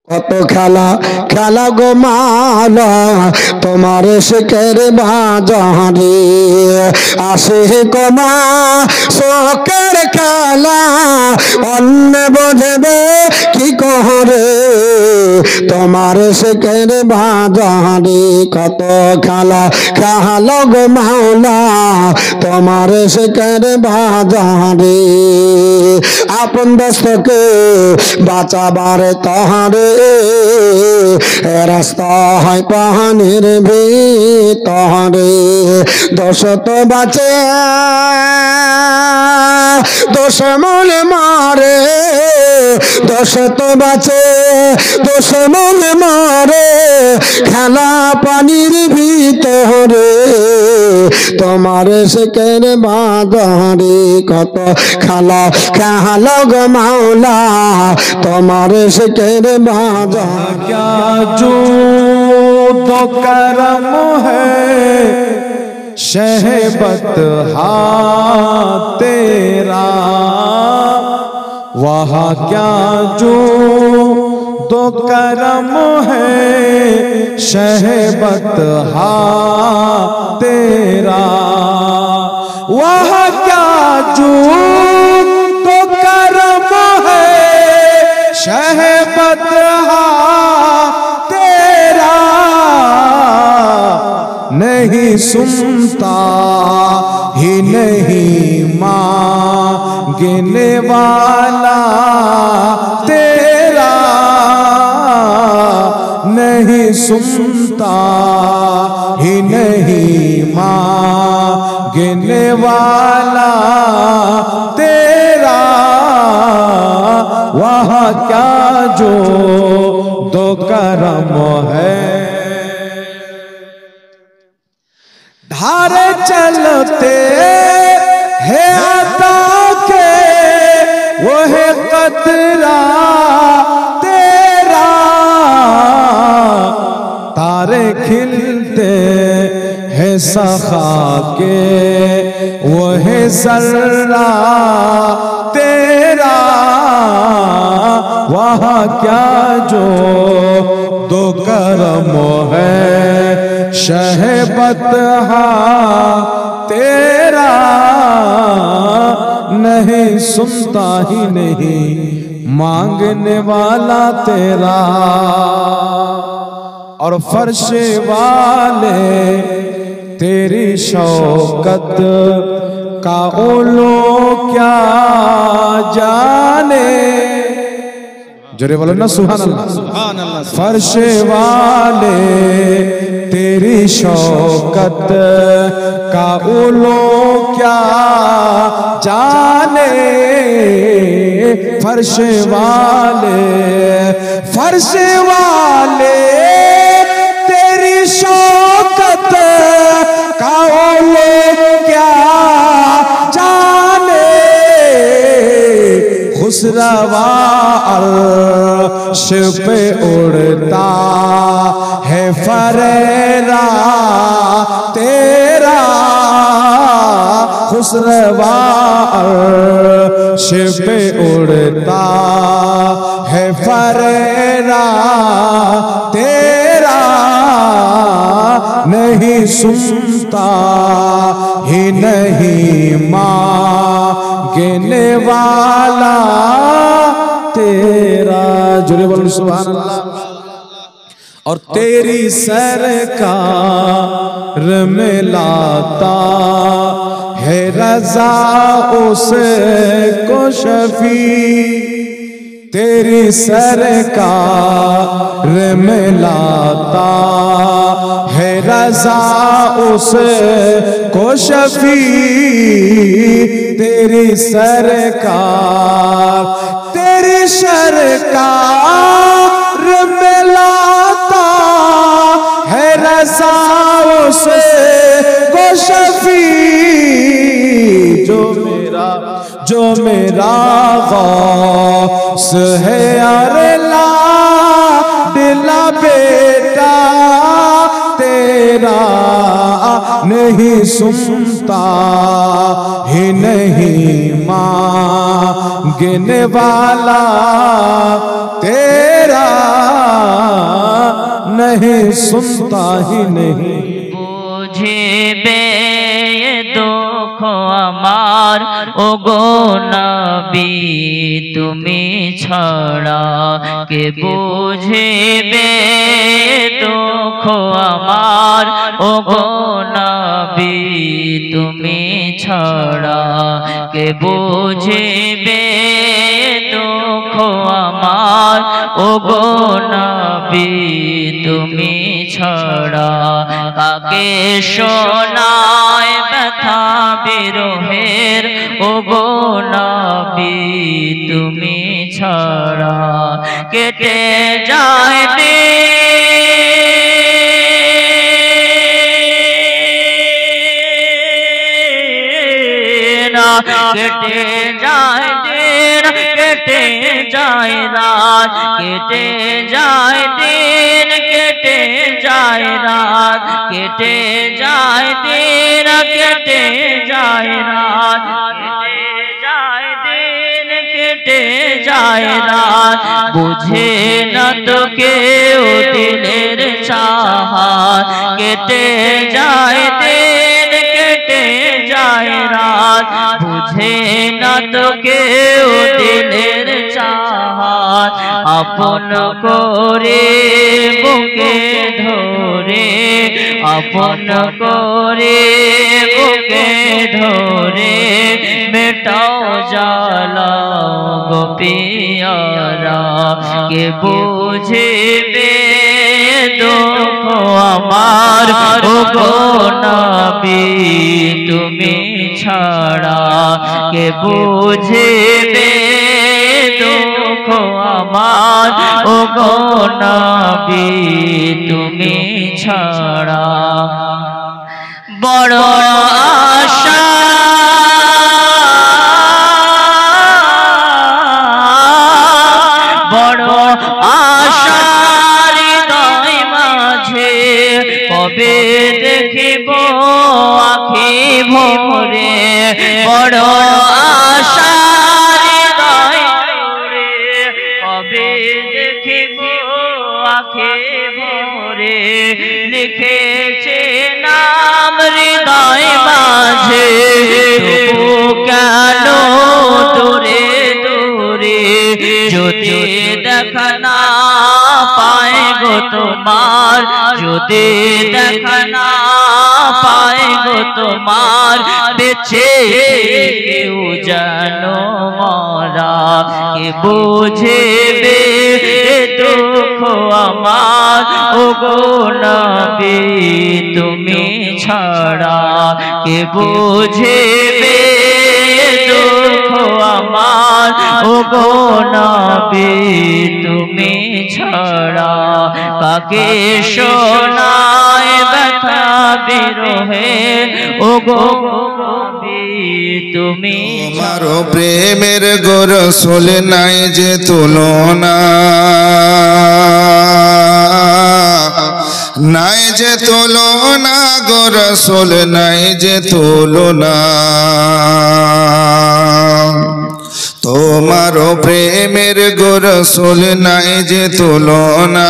কত খেলা খেলা গো মাওলা তোমার শিখের বাজারে আসে কমা শোকের খেলা অন্য বোঝবে কি করে তোমার শিখের বাজারে কত খেলা খেলা গো মাওলা তোমার শিখের বাজারে আপন দোস্তকে বাঁচাবার তাহারে রাস্তা হয় পাহানির ভিতরে দোষ তো বাঁচে দোষ মনে মারে দোষ তো বাঁচে দোষ মনে মারে খেলা পানির ভিতরে তোমার শিখের বাজারে কত খেলা খেলা গো মাওলা তোমার শিখের बाजार क्या जो तो करम है शहबत हा तेरा वहाँ क्या जो तो करम है शहबत हा तेरा वहाँ क्या जो तो करम है शहबत तेरा नहीं सुनता ही नहीं मांगने वाला तेरा नहीं सुनता ही नहीं मांगने वाला तेरा वहाँ क्या जो दो करम है धारे चलते है आता के वो है कतरा तेरा तारे खिलते है सखा के वो है जर्रा तेरा वहाँ क्या जो दो करम है शहबत हा तेरा नहीं सुनता ही नहीं मांगने वाला तेरा और फर्श वाले तेरी शौकत का ओलो क्या जाने जोरे बोलो ना सुभान अल्लाह फर्श वाले तेरी शौकत का ओलो क्या जाने फर्श वाले तेरी शौकत का ओलो क्या जाने खुसरवा अर्श पे उड़ता है फरेरा तेरा खुसरवा अर्श पे उड़ता है फरेरा तेरा नहीं सुनता ही नहीं मांगने वाला तेरा जोरे बोलो सुभान अल्लाह और तेरी सरकार में लाता है रजा उसे को शफी तेरी सरकार में लाता है रजा उसे को शफी तेरी सरकार तेरी सरकार में लाता है रजा उसे को शफी जो मेरा गौस है अरे ला दिला बेटा तेरा नहीं सुनता ही नहीं मांगने वाला तेरा सुनता ही नहीं। বুঝিবে দুঃখ আমার ওগো নবী তুমি ছাড়া কে বুঝিবে দুঃখ আমার ওগো নবী তুমি ছাড়া কে বুঝিবে দুঃখ আমার ওগো নবী তুমি ছাড়া কাকে শোনায় ব্যথা বিরহের ওগো নবী তুমি ছাড়া কেটে যায় দিন কেটে যায় দিন কেটে যায় রাত কেটে যায় দিন কেটে যায় রাত কেটে যায় দিন কেটে যায় রাত কেটে যায় দিন কেটে যায় রাত বুঝে না তো কেউ দিলের চাহাত কেটে যায় দিন কেটে যায় রাত বুঝে না তো কেউ দিলের চাহাত আপন করে বুকে ধরে আপন করে বুকে ধরে মেটাও জ্বালা গো পিয়ারা কে বুঝিবে দুঃখ আমার ওগো নবী তুমি ছাড়া কে বুঝিবে দুঃখ আমার ওগো নবী তুমি ছাড়া বড় আশা বড় আশা হৃদয় মাঝে কবে দেখিব আখি ভরে বড় আশা হৃদয় ভরে কবে দেখিব আখি ভরে লিখেছে নাম হৃদয় মাঝে তবু কেন দূরে দূরে যদি দেখা না পায় গো তোমার যদি দেখা না পায় গো তোমার বেছে কেউ জানো মরা কে বুঝিবে দুঃখ আমার ওগো নবী তুমি ছাড়া কে বুঝিবে দুঃখ আমার ওগো নবী তুমি ছাড়া কাকে শোনায় ব্যথা বিরহে ওগো নবী তুমি তোমার প্রেমের গো রাসূল নাই যে তুলনা নাই যে তুলনা গো রাসূল নাই যে তুলনা তোমার প্রেমের গো রাসূল নাই যে তুলনা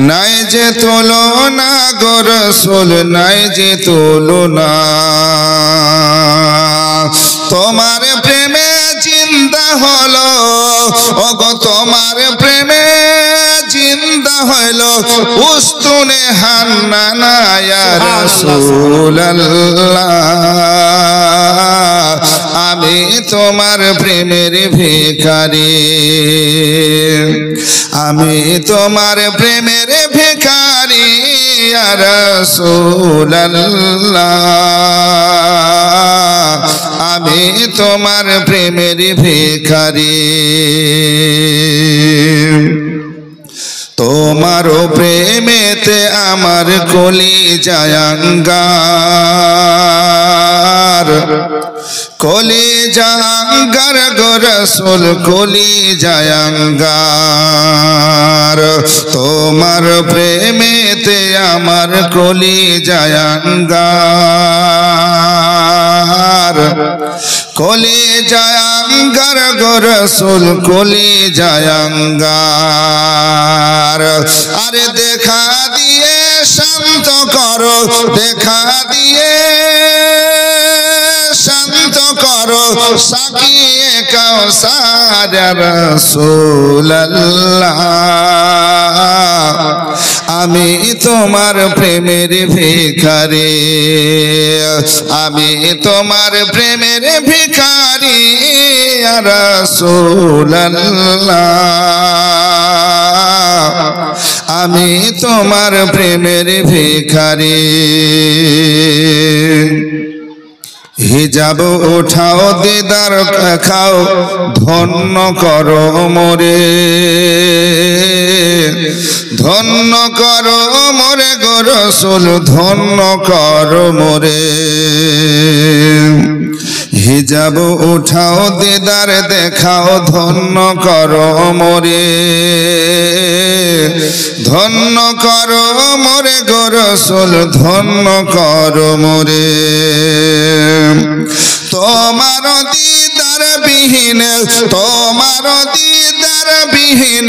নাই যে তুলনা গো রাসূল নাই যে তুলনা তোমার প্রেমে জিন্দা হলো ওগো তোমার প্রেমে জিন্দা হলো উস্তুনে হান্নানা ইয়া রাসূলুল্লাহ আমি তোমার প্রেমের ভিখারি আমি তোমার প্রেমের ভিখারি ইয়া রাসূলুল্লাহ আমি তোমার প্রেমের ভিখারি তোমার প্রেমেতে আমার কলিজা আঙ্গার কলিজা আঙ্গার গো রাসূল কলিজা আঙ্গার তোমার প্রেমেতে আমার কলিজা আঙ্গার কলি জায়াঙ্গার গো রসুল কলি জায়াঙ্গার আরে দেখা দিয়ে শান্ত করো দেখা দিয়ে শান্ত করো সাকিয়ে কাউসার রাসূলুল্লাহ আমি তোমার প্রেমের ভিখারি আমি তোমার প্রেমের ভিখারি রাসূলুল্লাহ আমি তোমার প্রেমের ভিখারি হিজাব উঠাও দিদার খাও ধন্য করো মোরে ধন্য করো মোরে গো রাসূল ধন্য করো মোরে হিজাব উঠাও দিদার দেখাও ধন্য করো মোরে ধন্য করো মোরে গো রাসূল ধন্য করো মোরে তোমার দিদার বিহীন তোমার দিদার বিহীন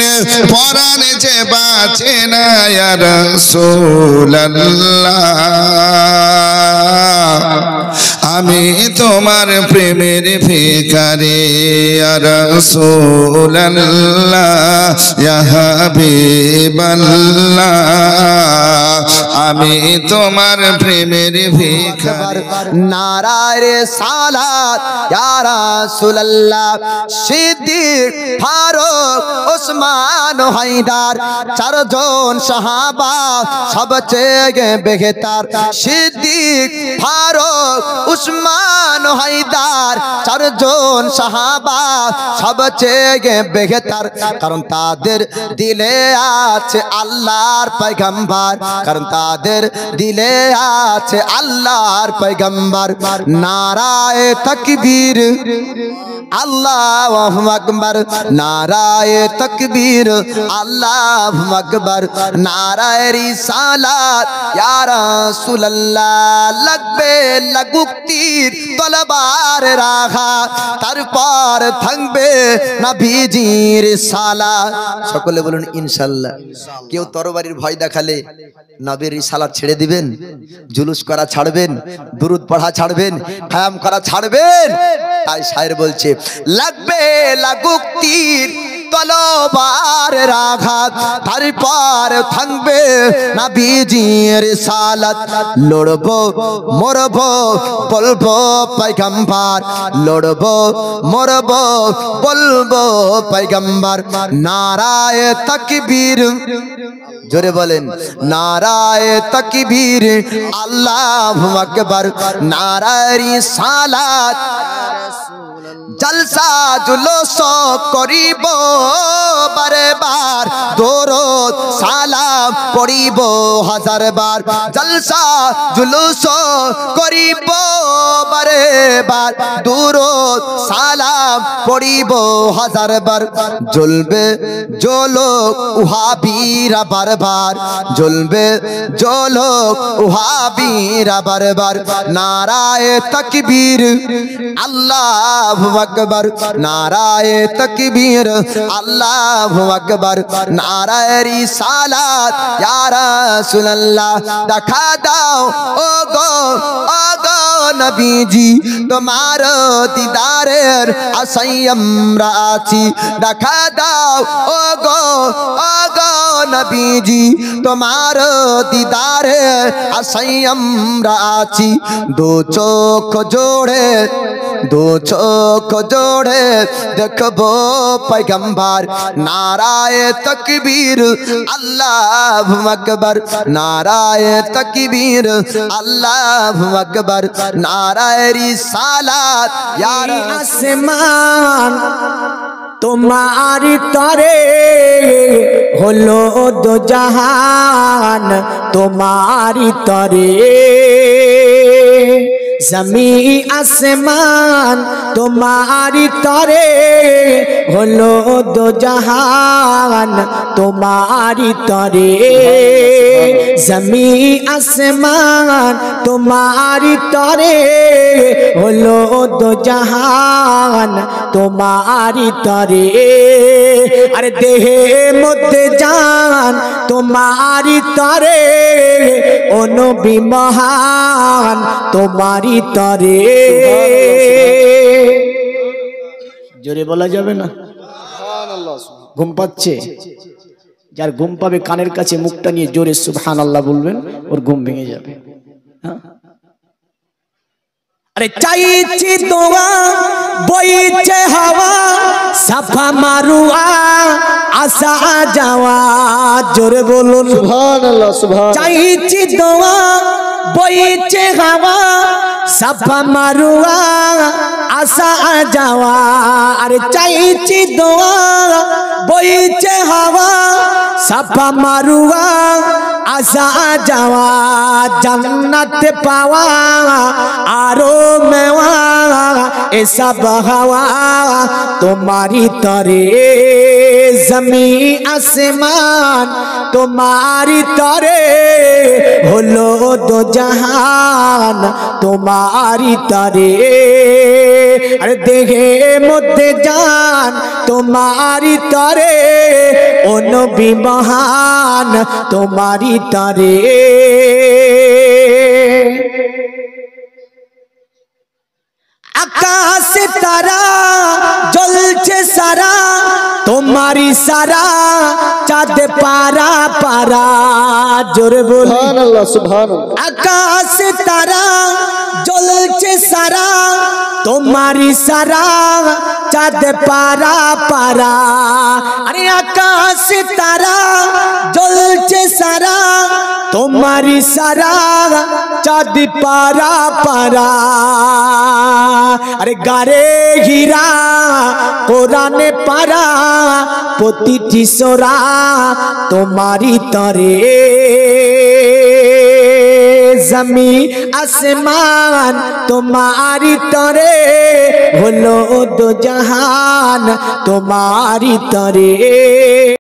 পরাণ যে বাঁচে না ইয়া রাসূলুল্লাহ আমি তোমার প্রেমের ভিখারি ইয়া রাসূলুল্লাহ ইয়া হাবিবাল্লাহ আমি তোমার প্রেমের ভিখারি নারায়ে রিসালাত ইয়া রাসূলুল্লাহ সিদ্দিক ফারুক ওসমান হায়দার চারজন সাহাবা সবচেয়ে বেহতর সিদ্দিক ফারুক ওসমান হায়দার চারজন সাহাবা সবচেয়ে বেহতর কারণ তাদের দিলে আছে আল্লাহর পয়গম্বর কারণ তাদের দিলে আছে আল্লাহর পয়গম্বর নারায়ে তাকবীর আল্লাহু আকবার নারায়ে তাকবীর আল্লাহু আকবার নারায়ে রিসালাত ইয়া রাসূলুল্লাহ লাগবে লাগুক তীর তলবার রাখা তারপর থাকবে নবীজির রিসালাত সকলে বলুন ইনশাআল্লাহ কেউ তরবারির ভয় দেখালে নবীর রিসালাত ছেড়ে দিবেন জুলুস করা ছাড়বেন দুরূদ পড়া ছাড়বেন কায়াম করা ছাড়বেন তাই শায়ের বলছে লাগবে লাগুক তীর তলোয়ার আঘাত তারপর থাকবে নবীজির রিসালাত লড়বো মরবো বলবো পয়গম্বর লড়বো মরবো বলবো পয়গম্বর নারায়ে তাকবীর জোরে বলেন নারায়ে তাকবীর আল্লাহু আকবার নারায়ে রিসালাত জলসা জুলুস করিব বারে বার দরুদ সালাম পড়িব হাজার বার জলসা জুলুস করিব বারে বার দরুদ সালাম পড়িব হাজার বার জ্বলবে জ্বলুক ওয়াহাবীরা বারবার জ্বলবে জ্বলুক ওয়াহাবীরা বারবার নারায়ে তাকবীর আল্লাহু আকবার নারায়ে তাকবীর আল্লাহু আকবার নারায়ে রিসালাত ইয়া রাসূলুল্লাহ দেখা দাও ও গো নবীজি তোমার দিদারের আশায় আমরা আছি দেখা দাও ও গো নবীজি তোমার দিদারের আশায় আমরা আছি দু চোখ জোড়ে দেখবো পয়গম্বর নারায়ে তাকবীর আল্লাহু আকবার নারায়ে তাকবীর আল্লাহু আকবার নারায়ে রিসালাত ইয়া আসমান তোমার তরে হলো দো জাহান তোমার তরে जमी आसमान तुम्हारी तरे हलो दो जहान तुम्हारी तरे जमी आसमान तुम्हारी तरे हलो दो जहान तुम्हारी तरे अरे देहे मध्य जान तुम्हारी तरे ओ नबी महान तुम्हारी तरे जोरे बोला जाबे ना घुम पाচ্ছে যার ঘুম পাবে কানের কাছে মুখটা নিয়ে জোরে সুবহানাল্লাহ বলবেন ওর ঘুম ভেঙে যাবে अरे चाइची दोआ बोईचे हवा सफा मारुआ आशा जावा जोरे बोलुन सुभानाल्लाह सुभान चाइची दोआ बोईचे हवा सफा मारुआ आशा जावा अरे चाइची दोआ बोईचे हवा सफा मारुआ आशा जावा जन्नत पावा आरो मेवा ऐसा बहावा तुम्हारी तरे जमी आसमान तुम्हारी तरे होलो दो जहान तुम्हारी तरे अरे देखे मध्य जान तुम्हारी तरे ओ नबी महान तुम्हारी तरे आकाश तारा जलছে सारा तुम्हारी सारा चाँद पारा पारा जोरे बोल सुभानाल्लाह सुभानाल्लाह आकाश तारा जलছে सारा तुम्हारी सारा चाँद पारा पारा अरे आकाश तारा जलছে सारा तुम्हारी सारा चाँद पारा पारा अरे गारे हीरा कोराने पारा प्रतिटी सोरा तुम्हारी तरे जमी आसमान तुम्हारी तरे होलो दो जहान तुम्हारी तरे।